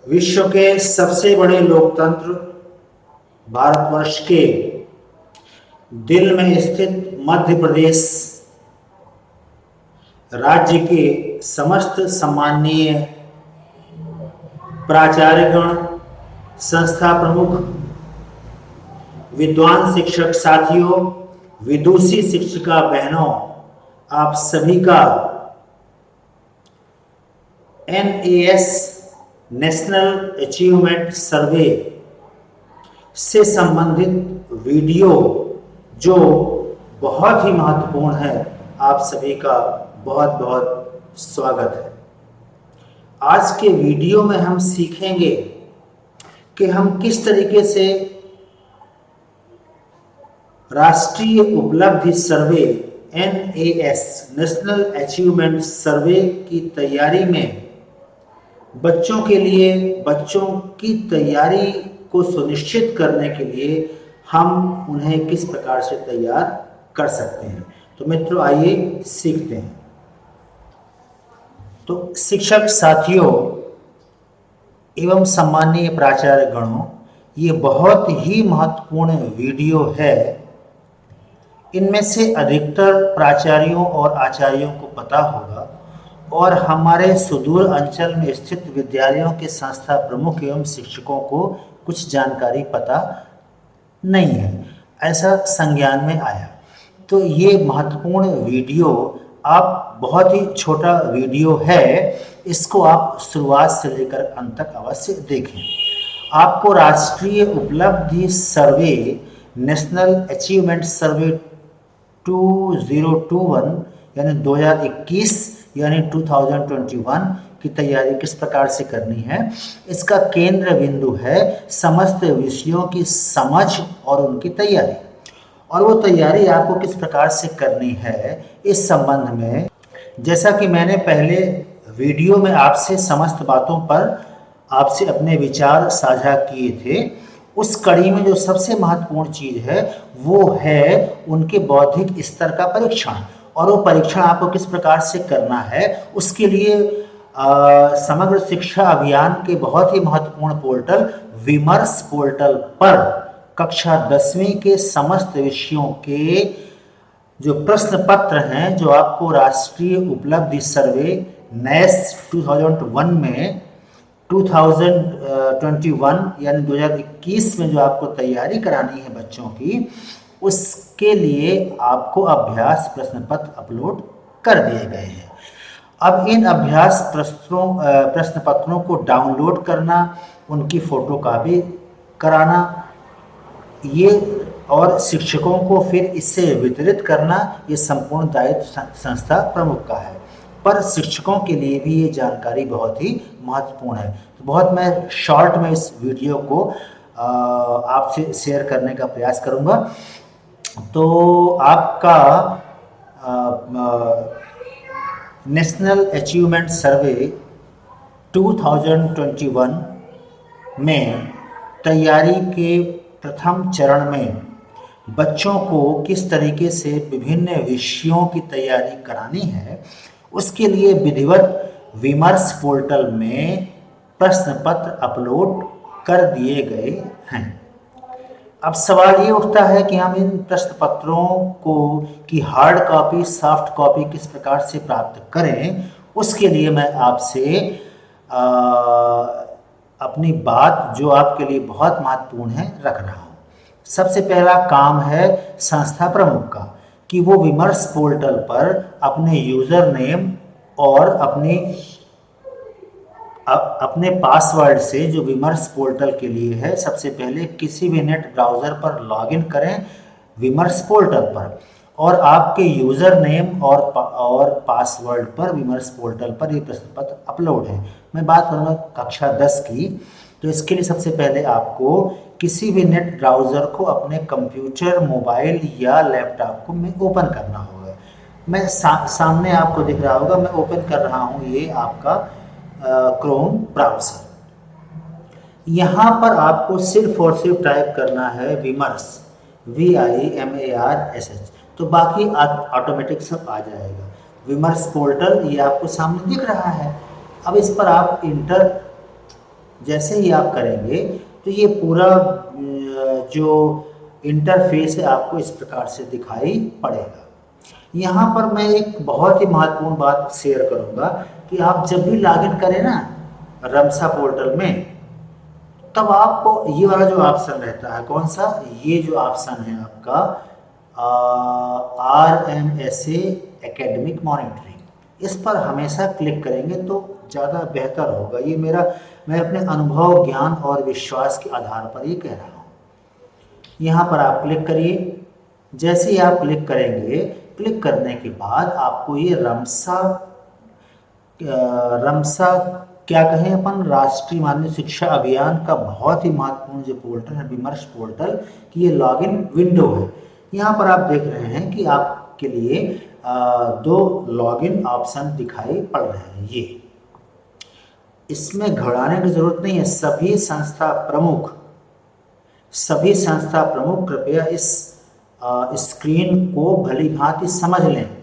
विश्व के सबसे बड़े लोकतंत्र भारतवर्ष के दिल में स्थित मध्य प्रदेश राज्य के समस्त सम्माननीय प्राचार्यगण, संस्था प्रमुख, विद्वान शिक्षक साथियों, विदुषी शिक्षिका बहनों, आप सभी का NAS नेशनल अचीवमेंट सर्वे से संबंधित वीडियो जो बहुत ही महत्वपूर्ण है, आप सभी का बहुत बहुत स्वागत है। आज के वीडियो में हम सीखेंगे कि हम किस तरीके से राष्ट्रीय उपलब्धि सर्वे NAS नेशनल अचीवमेंट सर्वे की तैयारी में बच्चों के लिए, बच्चों की तैयारी को सुनिश्चित करने के लिए हम उन्हें किस प्रकार से तैयार कर सकते हैं। तो मित्रों, आइए सीखते हैं। तो शिक्षक साथियों एवं सम्माननीय प्राचार्य गणों, ये बहुत ही महत्वपूर्ण वीडियो है। इनमें से अधिकतर प्राचार्यों और आचार्यों को पता होगा और हमारे सुदूर अंचल में स्थित विद्यालयों के संस्था प्रमुख एवं शिक्षकों को कुछ जानकारी पता नहीं है, ऐसा संज्ञान में आया। तो ये महत्वपूर्ण वीडियो, आप बहुत ही छोटा वीडियो है, इसको आप शुरुआत से लेकर अंत तक अवश्य देखें। आपको राष्ट्रीय उपलब्धि सर्वे नेशनल अचीवमेंट सर्वे 2021 यानी 2021 यानी 2021 की तैयारी किस प्रकार से करनी है, इसका केंद्र बिंदु है समस्त विषयों की समझ और उनकी तैयारी। और वो तैयारी आपको किस प्रकार से करनी है, इस संबंध में जैसा कि मैंने पहले वीडियो में आपसे समस्त बातों पर आपसे अपने विचार साझा किए थे, उस कड़ी में जो सबसे महत्वपूर्ण चीज़ है वो है उनके बौद्धिक स्तर का परीक्षण। और वो परीक्षण आपको किस प्रकार से करना है, उसके लिए समग्र शिक्षा अभियान के बहुत ही महत्वपूर्ण पोर्टल विमर्श पोर्टल पर कक्षा 10वीं के समस्त विषयों के जो प्रश्न पत्र हैं, जो आपको राष्ट्रीय उपलब्धि सर्वे NAS 2001 में 2021 यानी 2021 में जो आपको तैयारी करानी है बच्चों की, उसके लिए आपको अभ्यास प्रश्न पत्र अपलोड कर दिए गए हैं। अब इन अभ्यास प्रश्न पत्रों को डाउनलोड करना, उनकी फोटो कॉपी कराना, ये और शिक्षकों को फिर इससे वितरित करना, ये संपूर्ण दायित्व संस्था प्रमुख का है। पर शिक्षकों के लिए भी ये जानकारी बहुत ही महत्वपूर्ण है। तो बहुत मैं शॉर्ट में इस वीडियो को आपसे शेयर करने का प्रयास करूँगा। तो आपका नेशनल अचीवमेंट सर्वे 2021 में तैयारी के प्रथम चरण में बच्चों को किस तरीके से विभिन्न विषयों की तैयारी करानी है, उसके लिए विधिवत विमर्श पोर्टल में प्रश्न पत्र अपलोड कर दिए गए हैं। अब सवाल ये उठता है कि हम इन प्रश्न पत्रों को की हार्ड कॉपी, सॉफ्ट कॉपी किस प्रकार से प्राप्त करें। उसके लिए मैं आपसे अपनी बात जो आपके लिए बहुत महत्वपूर्ण है रख रहा हूँ। सबसे पहला काम है संस्था प्रमुख का कि वो विमर्श पोर्टल पर अपने यूज़र नेम और अपने पासवर्ड से, जो विमर्श पोर्टल के लिए है, सबसे पहले किसी भी नेट ब्राउज़र पर लॉगिन करें विमर्श पोर्टल पर, और आपके यूज़र नेम और पासवर्ड पर विमर्श पोर्टल पर ये प्रश्न पत्र अपलोड है। मैं बात करूँगा कक्षा 10 की। तो इसके लिए सबसे पहले आपको किसी भी नेट ब्राउज़र को अपने कंप्यूटर, मोबाइल या लैपटॉप को में ओपन करना होगा। मैं सामने आपको दिख रहा होगा, मैं ओपन कर रहा हूँ ये आपका क्रोम ब्राउज़र। यहाँ पर आपको सिर्फ और सिर्फ टाइप करना है विमर्श, VIMARSH, तो बाकी ऑटोमेटिक सब आ जाएगा। विमर्श पोर्टल ये आपको सामने दिख रहा है। अब इस पर आप इंटर जैसे ही आप करेंगे तो ये पूरा जो इंटरफेस है आपको इस प्रकार से दिखाई पड़ेगा। यहाँ पर मैं एक बहुत ही महत्वपूर्ण बात शेयर करूँगा कि आप जब भी लॉगिन करें ना रमसा पोर्टल में, तब आपको ये वाला जो ऑप्शन रहता है, कौन सा, ये जो ऑप्शन है आपका RMSA एकेडमिक मॉनिटरिंग, इस पर हमेशा क्लिक करेंगे तो ज़्यादा बेहतर होगा। ये मैं अपने अनुभव, ज्ञान और विश्वास के आधार पर ये कह रहा हूँ। यहाँ पर आप क्लिक करिए। जैसे ही आप क्लिक करेंगे, क्लिक करने के बाद आपको ये रमसा क्या कहें अपन, राष्ट्रीय माध्यमिक शिक्षा अभियान का बहुत ही महत्वपूर्ण जो पोर्टल है, विमर्श पोर्टल की ये लॉगिन विंडो है। यहाँ पर आप देख रहे हैं कि आपके लिए 2 लॉगिन ऑप्शन दिखाई पड़ रहे हैं। ये इसमें घबराने की जरूरत नहीं है। सभी संस्था प्रमुख कृपया इस स्क्रीन को भली भांति समझ लें।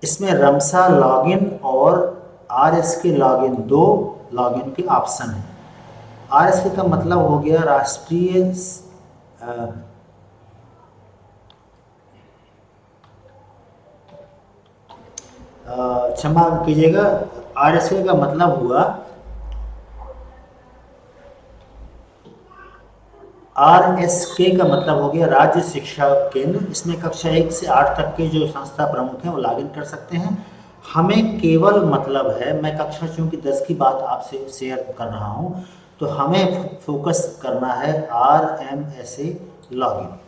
इसमें रमसा लॉगिन और RSK लॉगिन, 2 लॉगिन के ऑप्शन है। RSK का मतलब हो गया राष्ट्रीय क्षमा कीजिएगा, RSK का मतलब हुआ RSK का मतलब हो गया राज्य शिक्षा केंद्र। इसमें कक्षा 1 से 8 तक के जो संस्था प्रमुख हैं वो लॉगिन कर सकते हैं। हमें केवल मतलब है, मैं कक्षा चूँकि 10 की बात आपसे शेयर कर रहा हूँ, तो हमें फोकस करना है RMSA लॉगिन।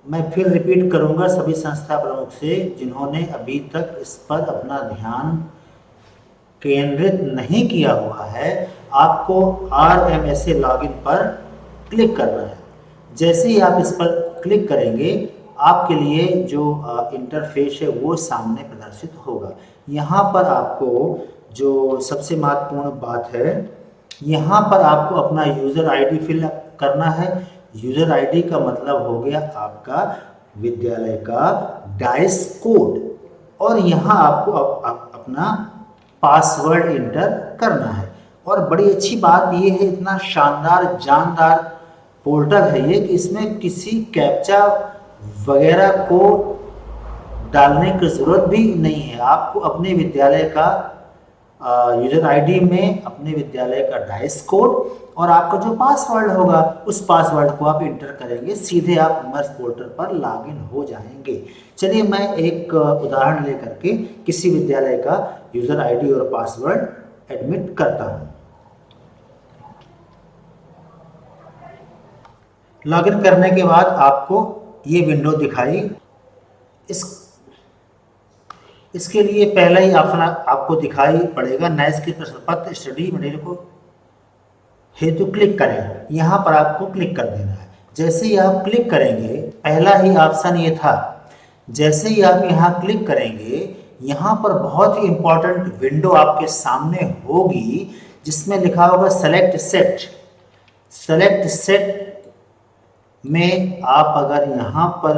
मैं फिर रिपीट करूँगा सभी संस्था प्रमुख से जिन्होंने अभी तक इस पर अपना ध्यान केंद्रित नहीं किया हुआ है, आपको RMSA लॉगिन पर क्लिक करना है। जैसे ही आप इस पर क्लिक करेंगे, आपके लिए जो इंटरफेस है वो सामने प्रदर्शित होगा। यहाँ पर आपको जो सबसे महत्वपूर्ण बात है, यहाँ पर आपको अपना यूज़र आईडी फिल करना है। यूज़र आईडी का मतलब हो गया आपका विद्यालय का डाइस कोड, और यहाँ आपको अपना पासवर्ड इंटर करना है। और बड़ी अच्छी बात ये है, इतना शानदार जानदार पोर्टल है ये कि इसमें किसी कैप्चा वगैरह को डालने की ज़रूरत भी नहीं है। आपको अपने विद्यालय का यूज़र आईडी में अपने विद्यालय का डाइस कोड और आपका जो पासवर्ड होगा, उस पासवर्ड को आप इंटर करेंगे, सीधे आप विमर्श पोर्टल पर लॉगिन हो जाएंगे। चलिए मैं एक उदाहरण लेकर के किसी विद्यालय का यूज़र आईडी और पासवर्ड एडमिट करता हूँ। लॉगिन करने के बाद आपको ये विंडो दिखाई। इसके लिए पहला ही ऑप्शन आपको दिखाई पड़ेगा, नए प्रश्न पत्र स्टडी मटेरियल को हेतु क्लिक करें। यहाँ पर आपको क्लिक कर देना है। जैसे ही आप क्लिक करेंगे, पहला ही ऑप्शन ये था, जैसे ही आप यहाँ क्लिक करेंगे, यहाँ पर बहुत ही इंपॉर्टेंट विंडो आपके सामने होगी जिसमें लिखा होगा सेलेक्ट सेट। सेलेक्ट सेट में आप अगर यहाँ पर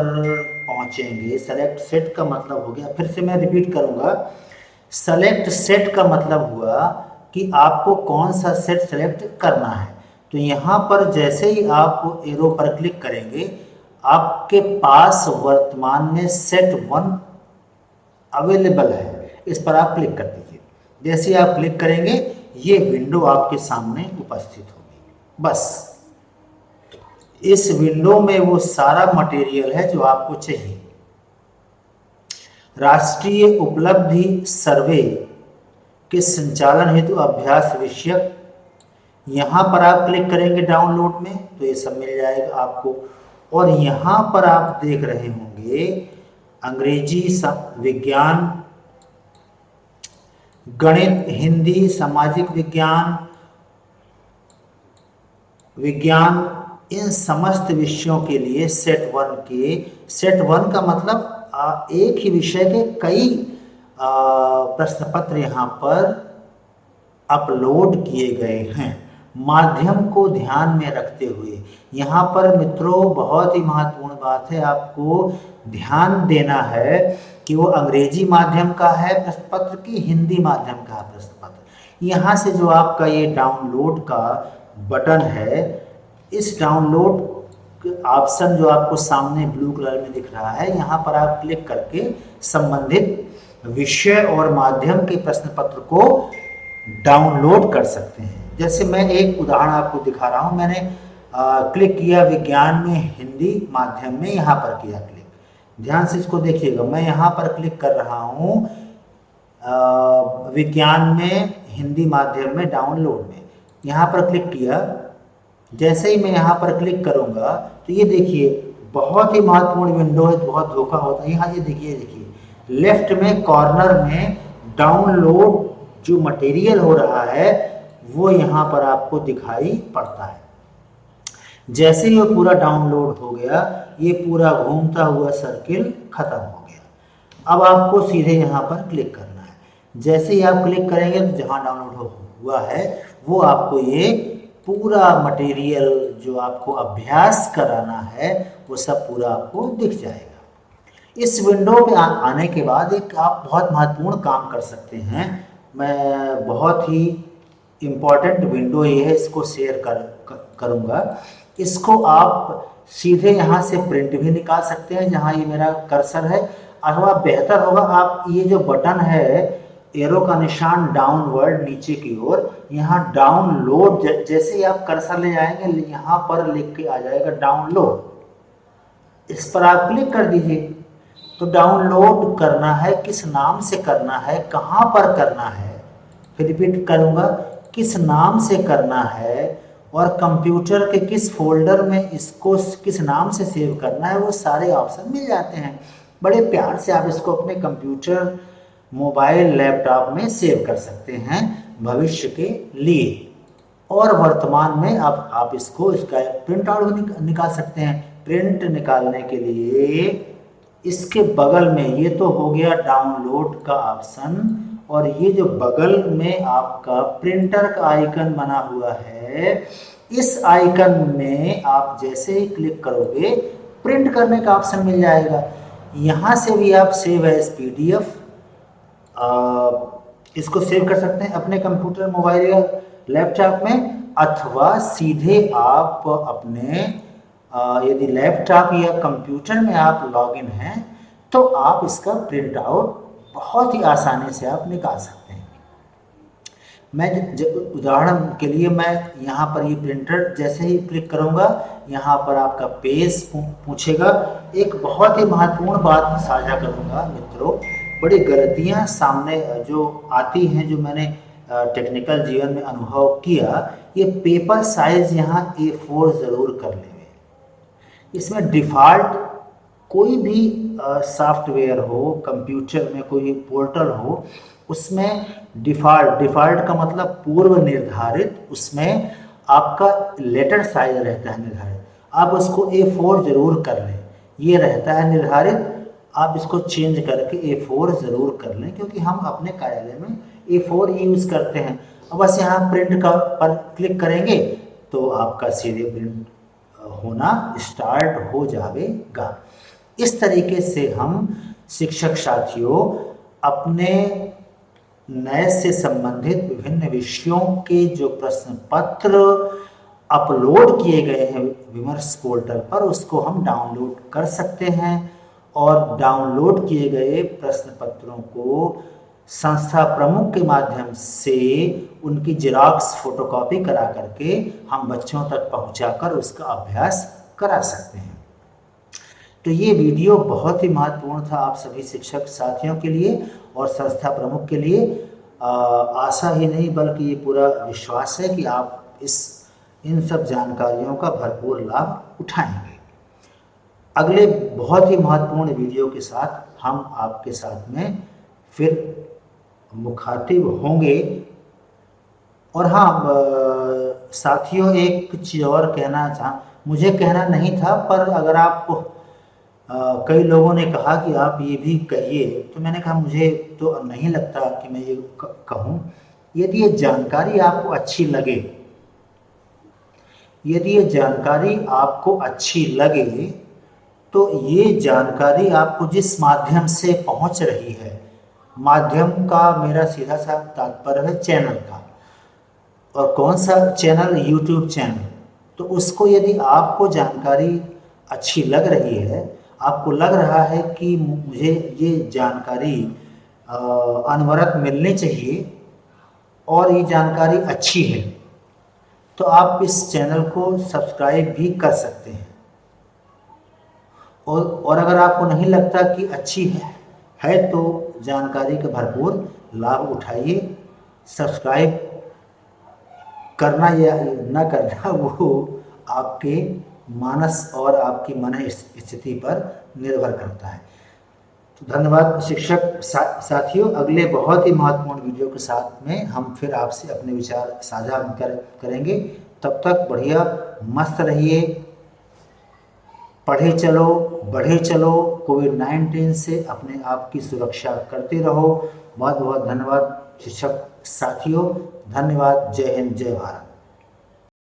पहुँचेंगे, सेलेक्ट सेट का मतलब हो गया, फिर से मैं रिपीट करूँगा, सेलेक्ट सेट का मतलब हुआ कि आपको कौन सा सेट सेलेक्ट करना है। तो यहाँ पर जैसे ही आप एरो पर क्लिक करेंगे, आपके पास वर्तमान में सेट 1 अवेलेबल है, इस पर आप क्लिक कर दीजिए। जैसे ही आप क्लिक करेंगे, ये विंडो आपके सामने उपस्थित होगी। बस इस विंडो में वो सारा मटेरियल है जो आपको चाहिए। राष्ट्रीय उपलब्धि सर्वे के संचालन हेतु अभ्यास विषयक, यहाँ पर आप क्लिक करेंगे डाउनलोड में तो ये सब मिल जाएगा आपको। और यहाँ पर आप देख रहे होंगे अंग्रेजी, विज्ञान, गणित, हिंदी, सामाजिक विज्ञान, इन समस्त विषयों के लिए सेट 1 का मतलब एक ही विषय के कई प्रश्न पत्र यहाँ पर अपलोड किए गए हैं। माध्यम को ध्यान में रखते हुए यहाँ पर मित्रों बहुत ही महत्वपूर्ण बात है, आपको ध्यान देना है कि वो अंग्रेजी माध्यम का है प्रश्न पत्र की हिंदी माध्यम का है प्रश्न पत्र। यहाँ से जो आपका ये डाउनलोड का बटन है, इस डाउनलोड ऑप्शन जो आपको सामने ब्लू कलर में दिख रहा है, यहाँ पर आप क्लिक करके संबंधित विषय और माध्यम के प्रश्न पत्र को डाउनलोड कर सकते हैं। जैसे मैं एक उदाहरण आपको दिखा रहा हूँ, मैंने क्लिक किया विज्ञान में हिंदी माध्यम में, यहाँ पर किया क्लिक। ध्यान से इसको देखिएगा, मैं यहाँ पर क्लिक कर रहा हूँ विज्ञान में हिंदी माध्यम में डाउनलोड में, यहाँ पर क्लिक किया। जैसे ही मैं यहाँ पर क्लिक करूँगा तो ये देखिए बहुत ही महत्वपूर्ण विंडो है, बहुत धोखा होता है। यहाँ ये देखिए लेफ्ट में कॉर्नर में डाउनलोड जो मटेरियल हो रहा है वो यहाँ पर आपको दिखाई पड़ता है। जैसे ही वो पूरा डाउनलोड हो गया, ये पूरा घूमता हुआ सर्किल खत्म हो गया। अब आपको सीधे यहाँ पर क्लिक करना है। जैसे ही आप क्लिक करेंगे तो जहाँ डाउनलोड हुआ है वो आपको ये पूरा मटेरियल जो आपको अभ्यास कराना है वो सब पूरा आपको दिख जाएगा। इस विंडो में आने के बाद एक आप बहुत महत्वपूर्ण काम कर सकते हैं। मैं बहुत ही इम्पॉर्टेंट विंडो ये है, इसको शेयर करूँगा। इसको आप सीधे यहाँ से प्रिंट भी निकाल सकते हैं, जहाँ ये मेरा कर्सर है, अथवा बेहतर होगा आप ये जो बटन है एरो का निशान डाउनवर्ड नीचे की ओर, यहाँ डाउनलोड, जैसे ही आप कर्सर ले जाएंगे यहाँ पर लिख के आ जाएगा डाउनलोड। इस पर आप क्लिक कर दीजिए। तो डाउनलोड करना है, किस नाम से करना है, कहाँ पर करना है, फिर रिपीट करूँगा, किस नाम से करना है और कंप्यूटर के किस फोल्डर में इसको किस नाम से सेव करना है, वो सारे ऑप्शन मिल जाते हैं। बड़े प्यार से आप इसको अपने कंप्यूटर, मोबाइल, लैपटॉप में सेव कर सकते हैं भविष्य के लिए। और वर्तमान में अब आप इसको इसका प्रिंट आउट भी निकाल सकते हैं। प्रिंट निकालने के लिए इसके बगल में, ये तो हो गया डाउनलोड का ऑप्शन, और ये जो बगल में आपका प्रिंटर का आइकन बना हुआ है, इस आइकन में आप जैसे ही क्लिक करोगे प्रिंट करने का ऑप्शन मिल जाएगा। यहाँ से भी आप सेव एज PDF इसको सेव कर सकते हैं अपने कंप्यूटर, मोबाइल या लैपटॉप में, अथवा सीधे आप अपने यदि लैपटॉप या कंप्यूटर में आप लॉगिन हैं तो आप इसका प्रिंट आउट बहुत ही आसानी से आप निकाल सकते हैं। मैं उदाहरण के लिए मैं यहाँ पर ये प्रिंटर जैसे ही क्लिक करूँगा, यहाँ पर आपका पेज पूछेगा। एक बहुत ही महत्वपूर्ण बात साझा करूँगा मित्रों, बड़ी गलतियाँ सामने जो आती हैं, जो मैंने टेक्निकल जीवन में अनुभव किया, ये पेपर साइज यहाँ A4 ज़रूर कर लें। इसमें डिफ़ॉल्ट कोई भी सॉफ्टवेयर हो, कंप्यूटर में कोई पोर्टल हो, उसमें डिफ़ॉल्ट का मतलब पूर्व निर्धारित, उसमें आपका लेटर साइज रहता है निर्धारित। आप उसको A4 ज़रूर कर लें, ये रहता है निर्धारित। आप इसको चेंज करके A4 ज़रूर कर लें, क्योंकि हम अपने कार्यालय में A4 यूज़ करते हैं। अब बस यहाँ प्रिंट का पर क्लिक करेंगे तो आपका सीधे प्रिंट होना स्टार्ट हो जाएगा। इस तरीके से हम शिक्षक साथियों अपने नए से संबंधित विभिन्न विषयों के जो प्रश्न पत्र अपलोड किए गए हैं विमर्श पोर्टल पर, उसको हम डाउनलोड कर सकते हैं। और डाउनलोड किए गए प्रश्न पत्रों को संस्था प्रमुख के माध्यम से उनकी जेरॉक्स फोटोकॉपी करा करके हम बच्चों तक पहुंचाकर उसका अभ्यास करा सकते हैं। तो ये वीडियो बहुत ही महत्वपूर्ण था आप सभी शिक्षक साथियों के लिए और संस्था प्रमुख के लिए। आशा ही नहीं बल्कि ये पूरा विश्वास है कि आप इन सब जानकारियों का भरपूर लाभ उठाएंगे। अगले बहुत ही महत्वपूर्ण वीडियो के साथ हम आपके साथ में फिर मुखातिब होंगे। और हाँ साथियों, एक चीज़ और कहना मुझे कहना नहीं था, पर अगर आप कई लोगों ने कहा कि आप ये भी कहिए, तो मैंने कहा मुझे तो नहीं लगता कि मैं ये कहूँ। यदि ये जानकारी आपको अच्छी लगे, यदि ये जानकारी आपको अच्छी लगे तो ये जानकारी आपको जिस माध्यम से पहुंच रही है, माध्यम का मेरा सीधा सा तात्पर्य है चैनल का, और कौन सा चैनल? YouTube channel. तो उसको यदि आपको जानकारी अच्छी लग रही है, आपको लग रहा है कि मुझे ये जानकारी अनवरत मिलनी चाहिए और ये जानकारी अच्छी है, तो आप इस चैनल को सब्सक्राइब भी कर सकते हैं। और अगर आपको नहीं लगता कि अच्छी है तो जानकारी का भरपूर लाभ उठाइए। सब्सक्राइब करना या न करना वो आपके मानस और आपकी मन स्थिति पर निर्भर करता है। तो धन्यवाद शिक्षक साथियों। अगले बहुत ही महत्वपूर्ण वीडियो के साथ में हम फिर आपसे अपने विचार साझा करेंगे। तब तक बढ़िया मस्त रहिए, पढ़े चलो, बढ़े चलो, कोविड-19 से अपने आप की सुरक्षा करते रहो। बहुत बहुत धन्यवाद शिक्षक साथियों। धन्यवाद। जय हिंद, जय भारत।